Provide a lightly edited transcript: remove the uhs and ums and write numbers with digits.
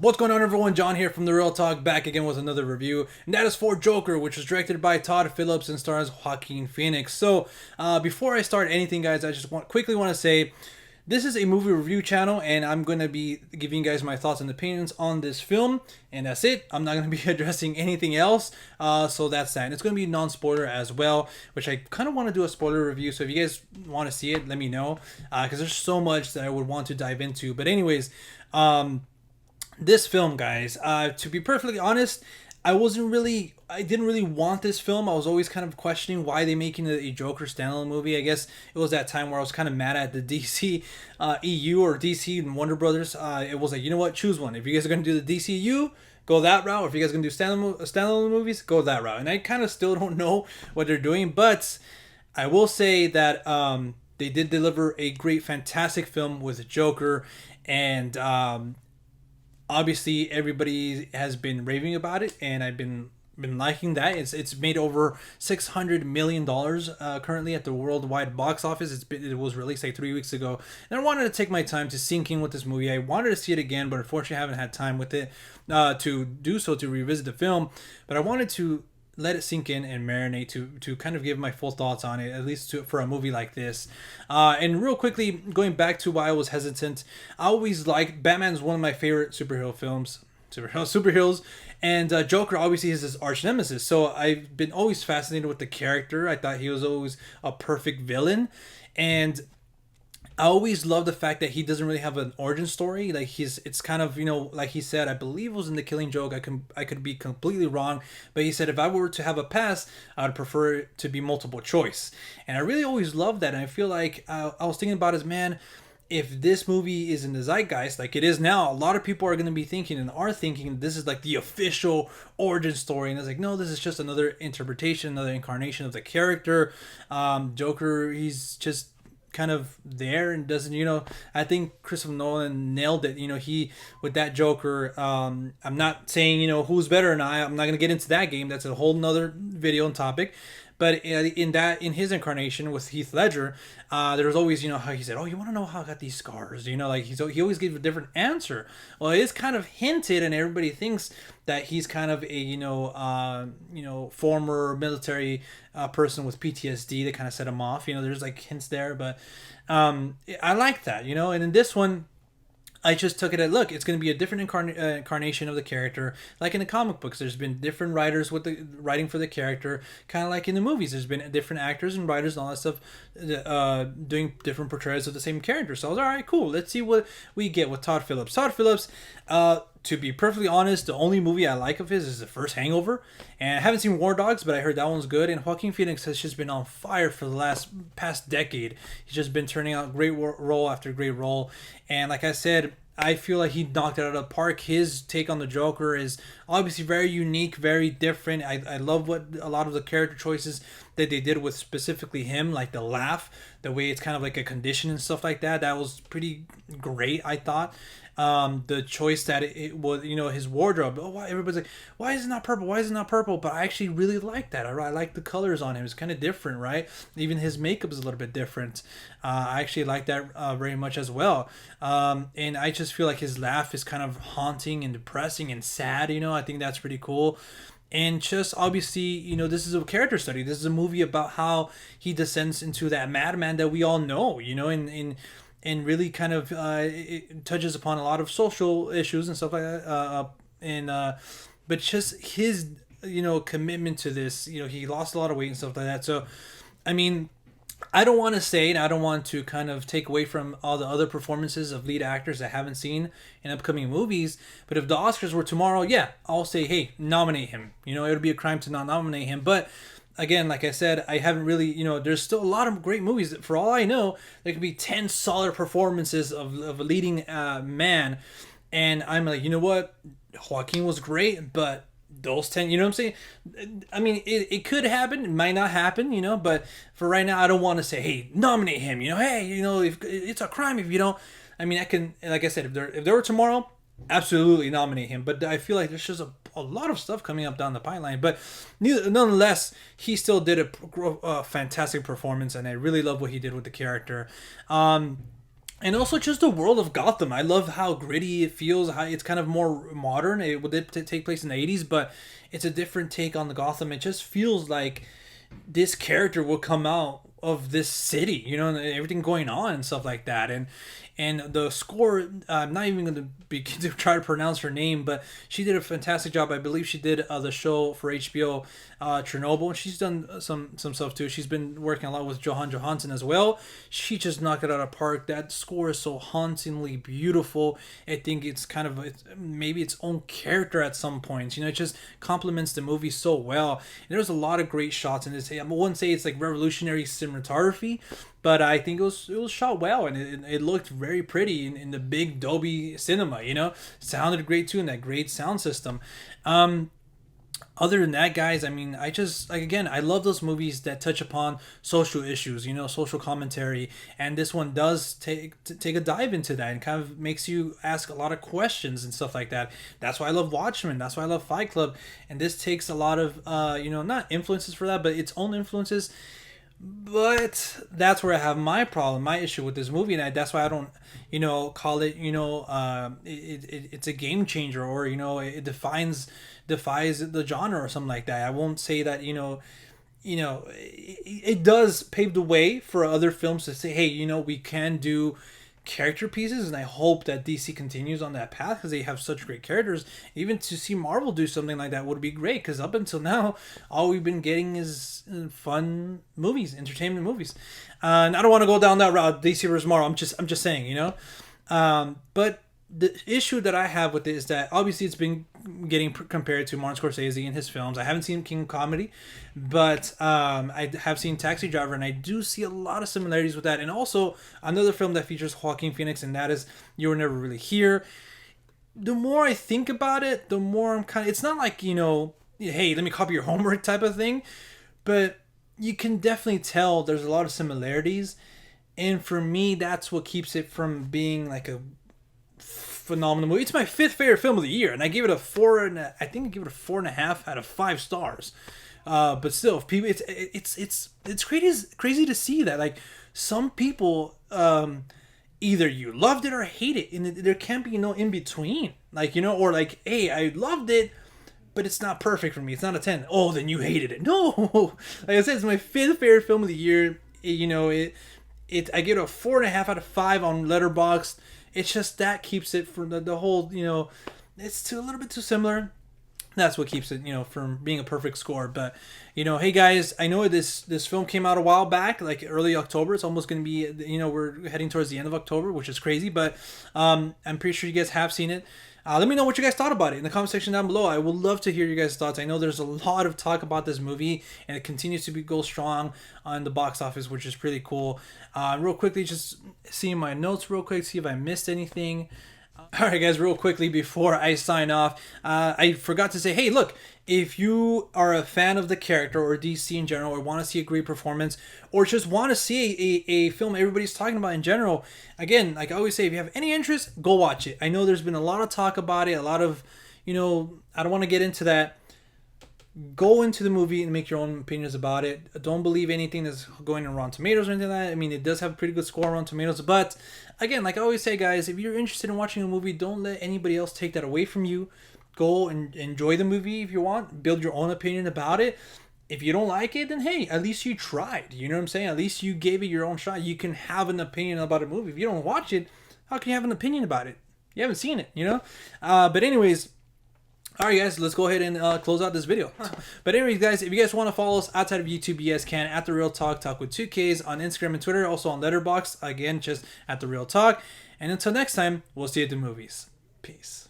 What's going on, everyone? John here from The Real Talk, back again with another review, and that is for Joker, which was directed by Todd Phillips and stars Joaquin Phoenix. Before I start anything, guys, I just quickly want to say this is a movie review channel, and I'm going to be giving you guys my thoughts and opinions on this film, and that's it. I'm not going to be addressing anything else, so that's that. And it's going to be non-spoiler as well, which I kind of want to do a spoiler review, so if you guys want to see it, let me know, because there's so much that I would want to dive into. But anyways, this film, guys, to be perfectly honest, I didn't really want this film. I was always kind of questioning why they making a Joker standalone movie. I guess it was that time where I was kind of mad at the DC EU or DC and Warner Brothers. It was like, you know what, choose one. If you guys are going to do the DCU, go that route. Or if you guys are going to do standalone movies, go that route. And I kind of still don't know what they're doing, but I will say that they did deliver a great, fantastic film with Joker, and obviously everybody has been raving about it, and I've been liking that. It's made over $600 million currently at the worldwide box office. It was released like 3 weeks ago, and I wanted to take my time to sink in with this movie. I wanted to see it again, but unfortunately I haven't had time with it to do so, to revisit the film. But I wanted to let it sink in and marinate to kind of give my full thoughts on it, at least for a movie like this. And real quickly, going back to why I was hesitant, I always liked Batman's one of my favorite superhero films. Superheroes, and Joker obviously is his arch nemesis. So I've been always fascinated with the character. I thought he was always a perfect villain, and I always love the fact that he doesn't really have an origin story. Like it's kind of, like he said, I believe it was in The Killing Joke. I could be completely wrong, but he said if I were to have a past, I would prefer it to be multiple choice. And I really always love that. And I feel like I was thinking about, as man, if this movie is in the zeitgeist like it is now, a lot of people are going to be thinking and are thinking this is like the official origin story, and it's like, no, this is just another interpretation, another incarnation of the character. Joker, he's just kind of there and doesn't, I think Christopher Nolan nailed it. He, with that Joker, I'm not saying who's better, and I'm not going to get into that game. That's a whole nother video and topic. But in his incarnation with Heath Ledger, there was always, how he said, "Oh, you want to know how I got these scars?" Like he always gave a different answer. Well, it is kind of hinted, and everybody thinks that he's kind of a former military person with PTSD that kind of set him off. There's like hints there, but I like that. And in this one, I just took it at, look, it's going to be a different incarnation of the character. Like in the comic books, there's been different writers with the writing for the character. Kind of like in the movies, there's been different actors and writers and all that stuff doing different portrayals of the same character. So I was all right, cool. Let's see what we get with Todd Phillips. Todd Phillips, to be perfectly honest, the only movie I like of his is the first Hangover. And I haven't seen War Dogs, but I heard that one's good. And Joaquin Phoenix has just been on fire for the past decade. He's just been turning out great role after great role. And like I said, I feel like he knocked it out of the park. His take on the Joker is obviously very unique, very different. I love what a lot of the character choices that they did with specifically him, like the laugh, the way it's kind of like a condition and stuff like that. That was pretty great, I thought. The choice that it was, his wardrobe. Oh, why everybody's like, why is it not purple? Why is it not purple? But I actually really like that. I like the colors on him. It's kind of different, right? Even his makeup is a little bit different. I actually like that very much as well. And I just feel like his laugh is kind of haunting and depressing and sad. I think that's pretty cool. And just obviously, this is a character study. This is a movie about how he descends into that madman that we all know, and really kind of it touches upon a lot of social issues and stuff like that. But just his, commitment to this, he lost a lot of weight and stuff like that. So, I mean, I don't want to say, and I don't want to kind of take away from all the other performances of lead actors I haven't seen in upcoming movies. But if the Oscars were tomorrow, yeah, I'll say, hey, nominate him. It would be a crime to not nominate him. But again, like I said, I haven't really, there's still a lot of great movies. For all I know, there could be 10 solid performances of a leading man. And I'm like, you know what? Joaquin was great, but those 10, what I'm saying? I mean, it could happen. It might not happen, but for right now, I don't want to say, hey, nominate him. Hey, if it's a crime if you don't. I mean, I can, like I said, if there were tomorrow, absolutely nominate him. But I feel like there's just a lot of stuff coming up down the pipeline. But nonetheless, he still did a fantastic performance, and I really love what he did with the character. And also just the world of Gotham. I love how gritty it feels. How it's kind of more modern. It would take place in the 80s, but it's a different take on the Gotham. It just feels like this character will come out of this city, you know, and everything going on and stuff like that. And the score, I'm not even going to be to try to pronounce her name, but she did a fantastic job. I believe she did the show for HBO, Chernobyl, and she's done some stuff too. She's been working a lot with Johansson as well. She just knocked it out of the park. That score is so hauntingly beautiful. I think it's kind of maybe its own character at some points. You know, it just complements the movie so well. And there's a lot of great shots in this. I wouldn't say it's like revolutionary cinematography, but I think it was shot well, and it looked very pretty in the big Dolby cinema. You know, sounded great too in that great sound system. Other than that, guys, I mean, I just like again, I love those movies that touch upon social issues, you know, social commentary, and this one does take a dive into that and kind of makes you ask a lot of questions and stuff like that. That's why I love Watchmen. That's why I love Fight Club, and this takes a lot of you know, not influences for that, but its own influences. But that's where I have my problem, my issue with this movie, and that's why I don't, you know, call it, you know, it's a game changer, or you know, it defies the genre or something like that. I won't say that, it does pave the way for other films to say, hey, you know, we can do character pieces, and I hope that DC continues on that path because they have such great characters. Even to see Marvel do something like that would be great, because up until now all we've been getting is fun movies, entertainment movies, and I don't want to go down that route, DC versus Marvel. I'm just saying, you know. But the issue that I have with it is that obviously it's been getting compared to Martin Scorsese and his films. I haven't seen King of Comedy, but I have seen Taxi Driver, and I do see a lot of similarities with that. And also another film that features Joaquin Phoenix, and that is You Were Never Really Here. The more I think about it, the more I'm kind of... It's not like, you know, hey, let me copy your homework type of thing, but you can definitely tell there's a lot of similarities. And for me, that's what keeps it from being like a phenomenal movie. It's my 5th favorite film of the year, and I gave it a 4, and I think I give it a 4.5 out of 5 stars. But still, if people, it's crazy to see that like some people either you loved it or hate it, and there can't be no in between. Like, you know, or like, hey, I loved it, but it's not perfect for me. It's not a 10. Oh, then you hated it. No, like I said, it's my 5th favorite film of the year. You know, I give it a 4.5 out of 5 on Letterboxd. It's just that keeps it from the whole, you know, it's a little bit too similar. That's what keeps it, you know, from being a perfect score. But, you know, hey guys, I know this film came out a while back, like early October. It's almost going to be, you know, we're heading towards the end of October, which is crazy. But I'm pretty sure you guys have seen it. Let me know what you guys thought about it in the comment section down below. I would love to hear your guys' thoughts. I know there's a lot of talk about this movie, and it continues to go strong on the box office, which is pretty cool. Real quickly, just seeing my notes real quick, see if I missed anything. All right, guys, real quickly before I sign off, I forgot to say, hey, look, if you are a fan of the character or DC in general, or want to see a great performance, or just want to see a film everybody's talking about in general, again, like I always say, if you have any interest, go watch it. I know there's been a lot of talk about it, a lot of, you know, I don't want to get into that. Go into the movie and make your own opinions about it. Don't believe anything that's going on Rotten Tomatoes or anything like that. I mean, it does have a pretty good score on Rotten Tomatoes. But again, like I always say, guys, if you're interested in watching a movie, don't let anybody else take that away from you. Go and enjoy the movie if you want. Build your own opinion about it. If you don't like it, then hey, at least you tried. You know what I'm saying? At least you gave it your own shot. You can have an opinion about a movie. If you don't watch it, how can you have an opinion about it? You haven't seen it, you know? But anyways... Alright guys, let's go ahead and close out this video. But anyways guys, if you guys want to follow us outside of YouTube, you guys can at The Real Talk, Talk with 2Ks on Instagram and Twitter, also on Letterboxd, again, just at The Real Talk. And until next time, we'll see you at the movies. Peace.